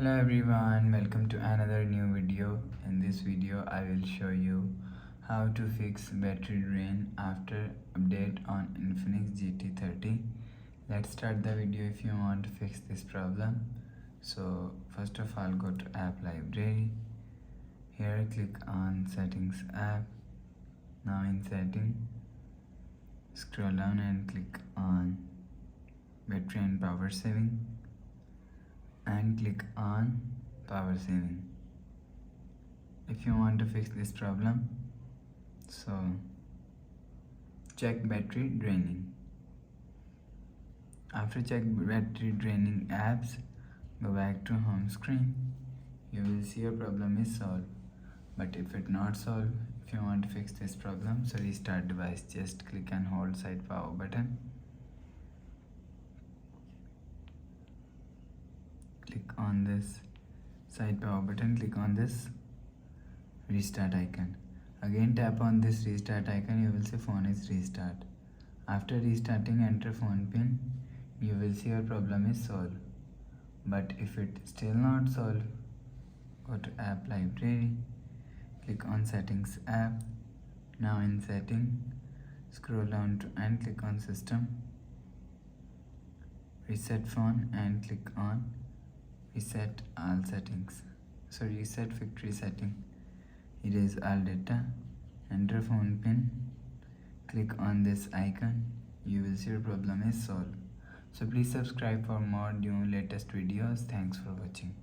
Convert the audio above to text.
Hello everyone, welcome to another new video. In this video I will show you how to fix battery drain after update on Infinix GT30. Let's start the video if you want to fix this problem. So first of all, go to app library. Here click on settings app. Now in setting, scroll down and click on battery and power saving and click on power saving if you want to fix this problem. So check battery draining. After check battery draining apps, go back to home screen. You will see your problem is solved. But if it not solved, if you want to fix this problem, so restart device, just click and hold side power button. Click on this side power button, click on this restart icon. Again tap on this restart icon, you will see phone is restart. After restarting, enter phone pin. You will see your problem is solved. But if it still not solved, go to app library, click on settings app. Now in setting, scroll down to and click on system, reset phone and click on reset all settings. So reset factory setting, erase all data, enter phone pin, click on this icon. You will see your problem is solved. So please subscribe for more new latest videos. Thanks for watching.